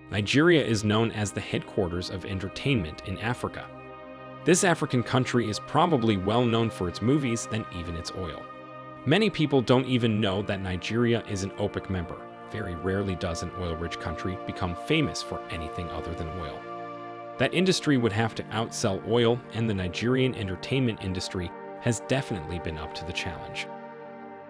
Nigeria is known as the headquarters of entertainment in Africa. This African country is probably well known for its movies than even its oil. Many people don't even know that Nigeria is an OPEC member. Very rarely does an oil-rich country become famous for anything other than oil. That industry would have to outsell oil, and the Nigerian entertainment industry has definitely been up to the challenge.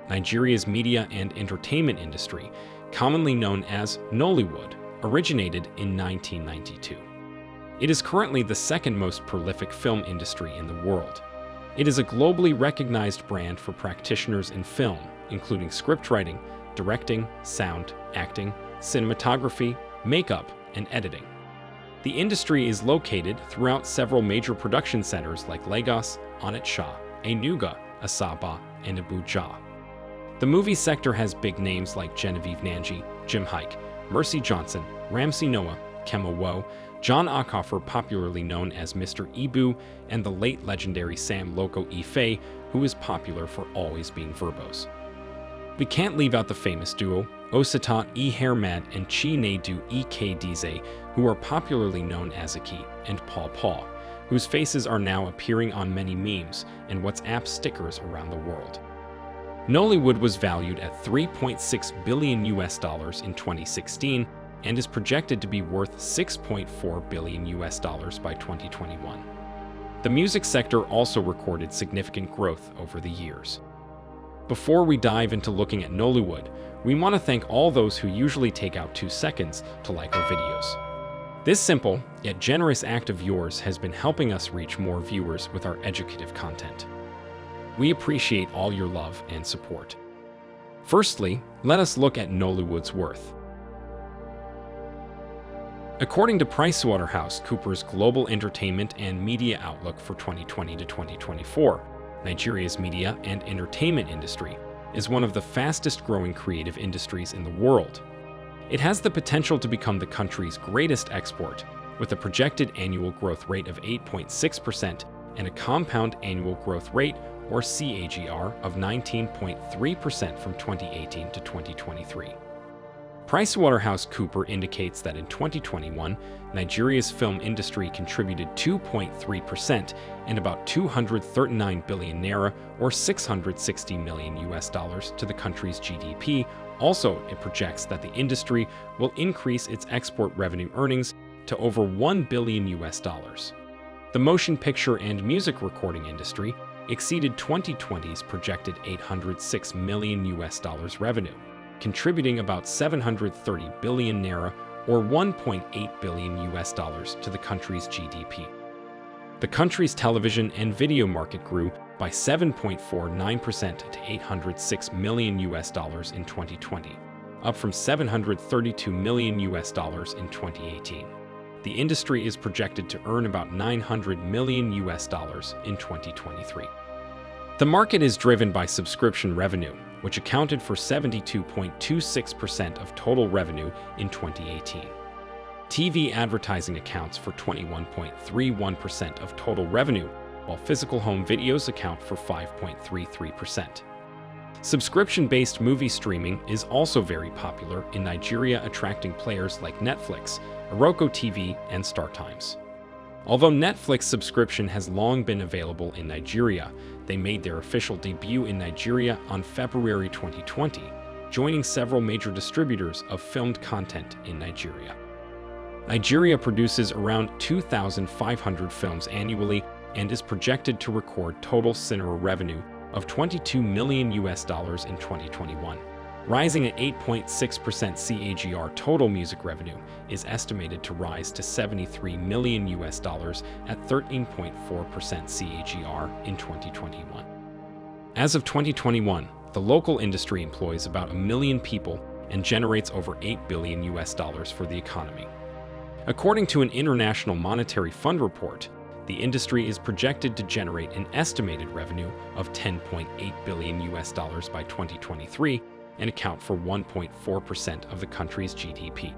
Nigeria's media and entertainment industry, commonly known as Nollywood, originated in 1992. It is currently the second most prolific film industry in the world. It is a globally recognized brand for practitioners in film, including scriptwriting, directing, sound, acting, cinematography, makeup, and editing. The industry is located throughout several major production centers like Lagos, Onitsha, Enugu, Asaba, and Abuja. The movie sector has big names like Genevieve Nnaji, Jim Hike, Mercy Johnson, Ramsey Noah, Kemo Wo, John Okafor, popularly known as Mr. Ibu, and the late legendary Sam Loco Ife, who is popular for always being verbose. We can't leave out the famous duo, Osita E. Hermad and Chinedu E. Dize, who are popularly known as Aki and Paw Paw, whose faces are now appearing on many memes and WhatsApp stickers around the world. Nollywood was valued at $3.6 billion in 2016 and is projected to be worth $6.4 billion by 2021. The music sector also recorded significant growth over the years. Before we dive into looking at Nollywood, we want to thank all those who usually take out 2 seconds to like our videos. This simple, yet generous act of yours has been helping us reach more viewers with our educative content. We appreciate all your love and support. Firstly, let us look at Nollywood's worth. According to PricewaterhouseCoopers Global Entertainment and Media Outlook for 2020 to 2024, Nigeria's media and entertainment industry is one of the fastest-growing creative industries in the world. It has the potential to become the country's greatest export, with a projected annual growth rate of 8.6% and a compound annual growth rate, or CAGR, of 19.3% from 2018 to 2023. PricewaterhouseCoopers indicates that in 2021, Nigeria's film industry contributed 2.3% and about 239 billion naira, or $660 million to the country's GDP. Also, it projects that the industry will increase its export revenue earnings to over $1 billion. The motion picture and music recording industry exceeded 2020's projected $806 million revenue, contributing about 730 billion naira, or $1.8 billion to the country's GDP. The country's television and video market grew by 7.49% to $806 million in 2020, up from $732 million in 2018. The industry is projected to earn about $900 million in 2023. The market is driven by subscription revenue, which accounted for 72.26% of total revenue in 2018. TV advertising accounts for 21.31% of total revenue, while physical home videos account for 5.33%. Subscription-based movie streaming is also very popular in Nigeria, attracting players like Netflix, Roku TV, and StarTimes. Although Netflix subscription has long been available in Nigeria, they made their official debut in Nigeria on February 2020, joining several major distributors of filmed content in Nigeria. Nigeria produces around 2,500 films annually and is projected to record total cinema revenue of $22 million in 2021. Rising at 8.6% CAGR, total music revenue is estimated to rise to $73 million at 13.4% CAGR in 2021. As of 2021, the local industry employs about 1 million people and generates over $8 billion for the economy. According to an International Monetary Fund report, the industry is projected to generate an estimated revenue of $10.8 billion by 2023 and account for 1.4% of the country's GDP.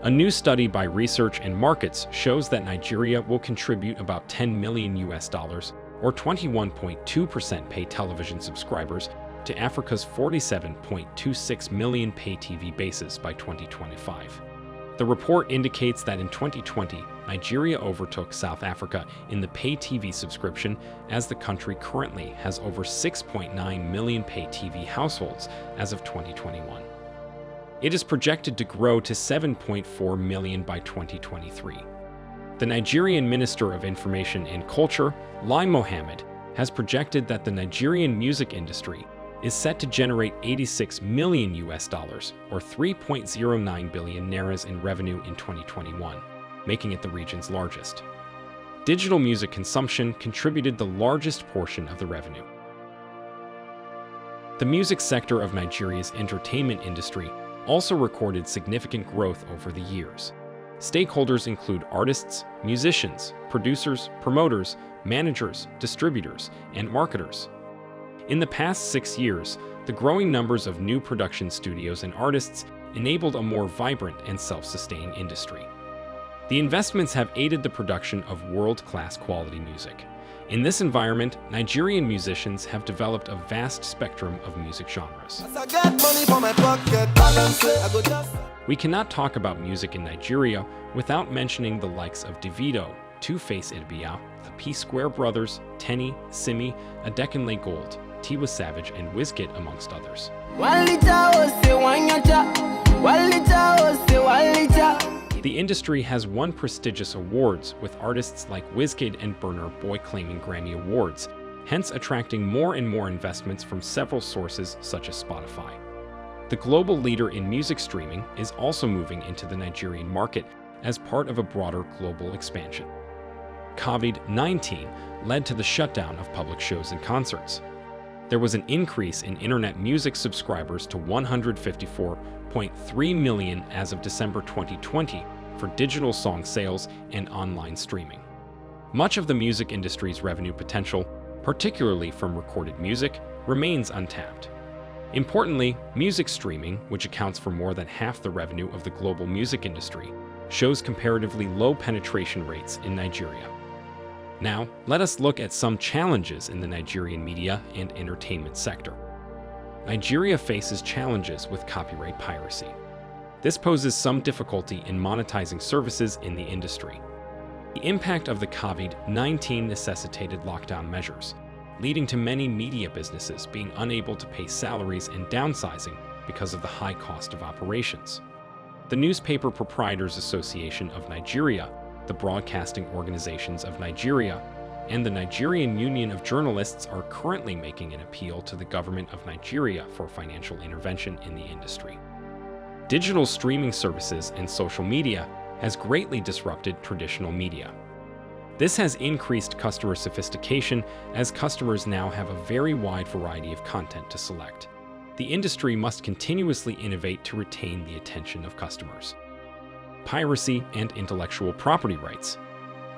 A new study by Research and Markets shows that Nigeria will contribute about $10 million or 21.2% pay television subscribers to Africa's 47.26 million pay TV bases by 2025. The report indicates that in 2020, Nigeria overtook South Africa in the pay TV subscription, as the country currently has over 6.9 million pay TV households as of 2021. It is projected to grow to 7.4 million by 2023. The Nigerian Minister of Information and Culture, Lai Mohammed, has projected that the Nigerian music industry is set to generate 86 million US dollars, or 3.09 billion nairas in revenue in 2021, making it the region's largest. Digital music consumption contributed the largest portion of the revenue. The music sector of Nigeria's entertainment industry also recorded significant growth over the years. Stakeholders include artists, musicians, producers, promoters, managers, distributors, and marketers. In the past 6 years, the growing numbers of new production studios and artists enabled a more vibrant and self-sustaining industry. The investments have aided the production of world-class quality music. In this environment, Nigerian musicians have developed a vast spectrum of music genres. We cannot talk about music in Nigeria without mentioning the likes of Davido, Two-Face Idibia, the P-Square Brothers, Tenny, Simi, Adekunle Gold, Tiwa Savage, and Wizkid, amongst others. The industry has won prestigious awards, with artists like Wizkid and Burna Boy claiming Grammy Awards, hence attracting more and more investments from several sources such as Spotify. The global leader in music streaming is also moving into the Nigerian market as part of a broader global expansion. COVID-19 led to the shutdown of public shows and concerts. There was an increase in internet music subscribers to 154.3 million as of December 2020 for digital song sales and online streaming. Much of the music industry's revenue potential, particularly from recorded music, remains untapped. Importantly, music streaming, which accounts for more than half the revenue of the global music industry, shows comparatively low penetration rates in Nigeria. Now, let us look at some challenges in the Nigerian media and entertainment sector. Nigeria faces challenges with copyright piracy. This poses some difficulty in monetizing services in the industry. The impact of the COVID-19 necessitated lockdown measures, leading to many media businesses being unable to pay salaries and downsizing because of the high cost of operations. The Newspaper Proprietors Association of Nigeria, the Broadcasting Organizations of Nigeria, and the Nigerian Union of Journalists are currently making an appeal to the government of Nigeria for financial intervention in the industry. Digital streaming services and social media has greatly disrupted traditional media. This has increased customer sophistication, as customers now have a very wide variety of content to select. The industry must continuously innovate to retain the attention of customers. Piracy and intellectual property rights.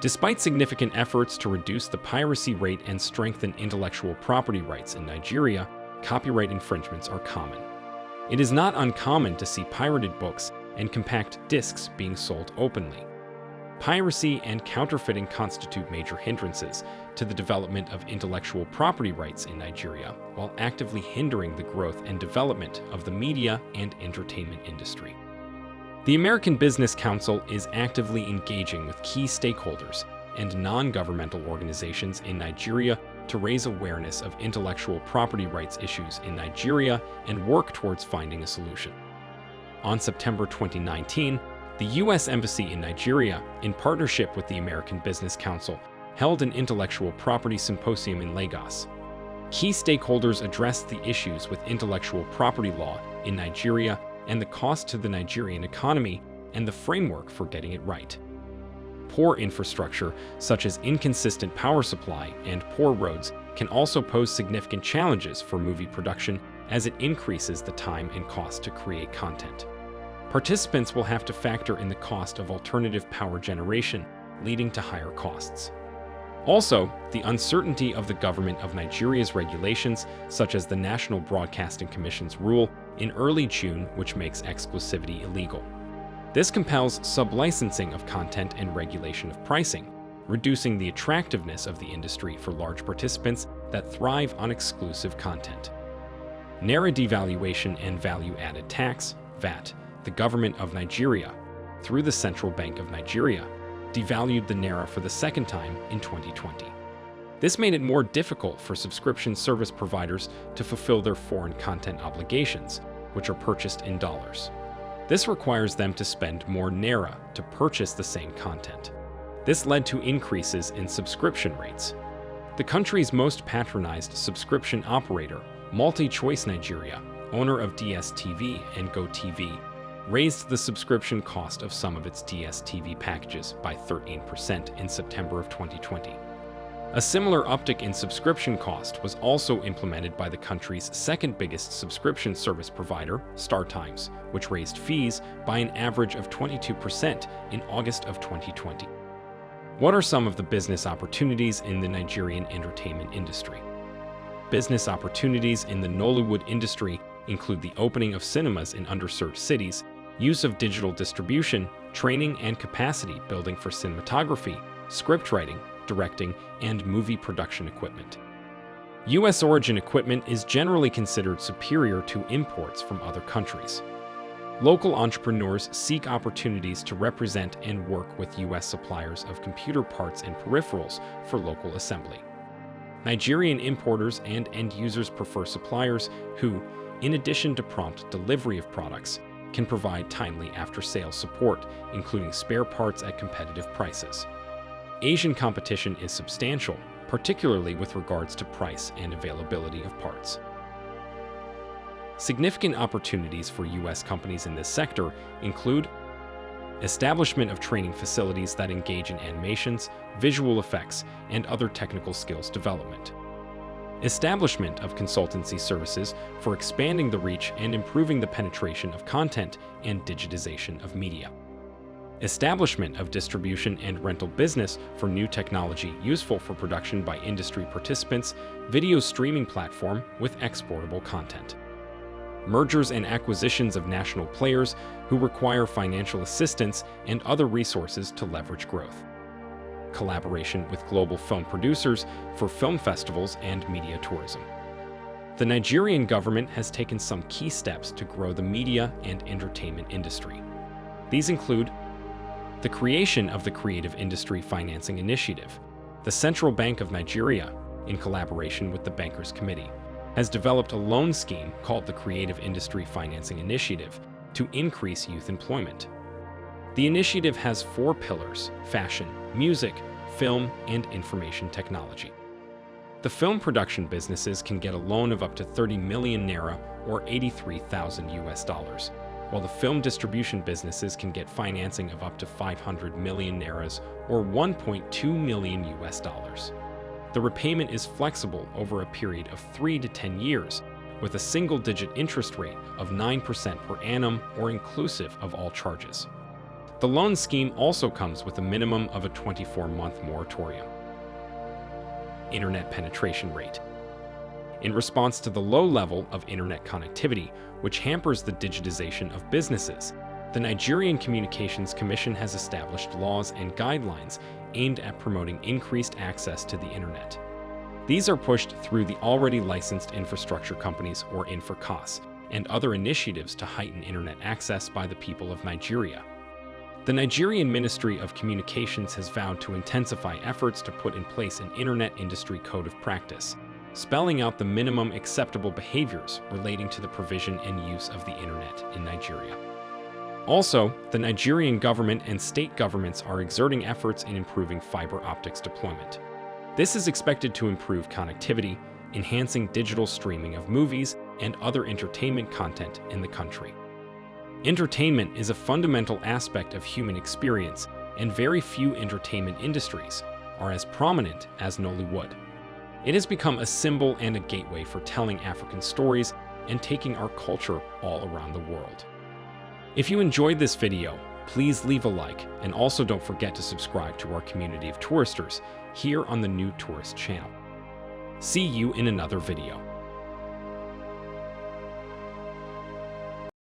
Despite significant efforts to reduce the piracy rate and strengthen intellectual property rights in Nigeria, copyright infringements are common. It is not uncommon to see pirated books and compact discs being sold openly. Piracy and counterfeiting constitute major hindrances to the development of intellectual property rights in Nigeria, while actively hindering the growth and development of the media and entertainment industry. The American Business Council is actively engaging with key stakeholders and non-governmental organizations in Nigeria to raise awareness of intellectual property rights issues in Nigeria and work towards finding a solution. On September 2019, the U.S. Embassy in Nigeria, in partnership with the American Business Council, held an intellectual property symposium in Lagos. Key stakeholders addressed the issues with intellectual property law in Nigeria and the cost to the Nigerian economy and the framework for getting it right. Poor infrastructure, such as inconsistent power supply and poor roads, can also pose significant challenges for movie production, as it increases the time and cost to create content. Participants will have to factor in the cost of alternative power generation, leading to higher costs. Also, the uncertainty of the government of Nigeria's regulations, such as the National Broadcasting Commission's rule in early June, which makes exclusivity illegal. This compels sub-licensing of content and regulation of pricing, reducing the attractiveness of the industry for large participants that thrive on exclusive content. Naira devaluation and value-added tax, VAT. The government of Nigeria through the Central Bank of Nigeria, devalued the naira for the second time in 2020. This made it more difficult for subscription service providers to fulfill their foreign content obligations, which are purchased in dollars. This requires them to spend more naira to purchase the same content. This led to increases in subscription rates. The country's most patronized subscription operator, MultiChoice Nigeria, owner of DSTV and GoTV, raised the subscription cost of some of its DSTV packages by 13% in September of 2020. A similar uptick in subscription cost was also implemented by the country's second biggest subscription service provider, StarTimes, which raised fees by an average of 22% in August of 2020. What are some of the business opportunities in the Nigerian entertainment industry? Business opportunities in the Nollywood industry include the opening of cinemas in underserved cities, use of digital distribution, training and capacity building for cinematography, script writing, directing, and movie production equipment. U.S. origin equipment is generally considered superior to imports from other countries. Local entrepreneurs seek opportunities to represent and work with U.S. suppliers of computer parts and peripherals for local assembly. Nigerian importers and end users prefer suppliers who, in addition to prompt delivery of products, can provide timely after-sales support, including spare parts at competitive prices. Asian competition is substantial, particularly with regards to price and availability of parts. Significant opportunities for U.S. companies in this sector include establishment of training facilities that engage in animations, visual effects, and other technical skills development. Establishment of consultancy services for expanding the reach and improving the penetration of content and digitization of media. Establishment of distribution and rental business for new technology useful for production by industry participants, video streaming platform with exportable content. Mergers and acquisitions of national players who require financial assistance and other resources to leverage growth. Collaboration with global film producers for film festivals and media tourism. The Nigerian government has taken some key steps to grow the media and entertainment industry. These include the creation of the Creative Industry Financing Initiative. The Central Bank of Nigeria, in collaboration with the Bankers Committee, has developed a loan scheme called the Creative Industry Financing Initiative to increase youth employment. The initiative has 4 pillars: fashion, music, film, and information technology. The film production businesses can get a loan of up to 30 million naira or $83,000, while the film distribution businesses can get financing of up to 500 million nairas or $1.2 million. The repayment is flexible over a period of 3 to 10 years, with a single-digit interest rate of 9% per annum or inclusive of all charges. The loan scheme also comes with a minimum of a 24-month moratorium. Internet penetration rate. In response to the low level of internet connectivity, which hampers the digitization of businesses, the Nigerian Communications Commission has established laws and guidelines aimed at promoting increased access to the internet. These are pushed through the already licensed infrastructure companies or InfraCos and other initiatives to heighten internet access by the people of Nigeria. The Nigerian Ministry of Communications has vowed to intensify efforts to put in place an internet industry code of practice, spelling out the minimum acceptable behaviors relating to the provision and use of the internet in Nigeria. Also, the Nigerian government and state governments are exerting efforts in improving fiber optics deployment. This is expected to improve connectivity, enhancing digital streaming of movies and other entertainment content in the country. Entertainment is a fundamental aspect of human experience, and very few entertainment industries are as prominent as Nollywood. It has become a symbol and a gateway for telling African stories and taking our culture all around the world. If you enjoyed this video, please leave a like, and also don't forget to subscribe to our community of touristers here on the New Tourist channel. See you in another video.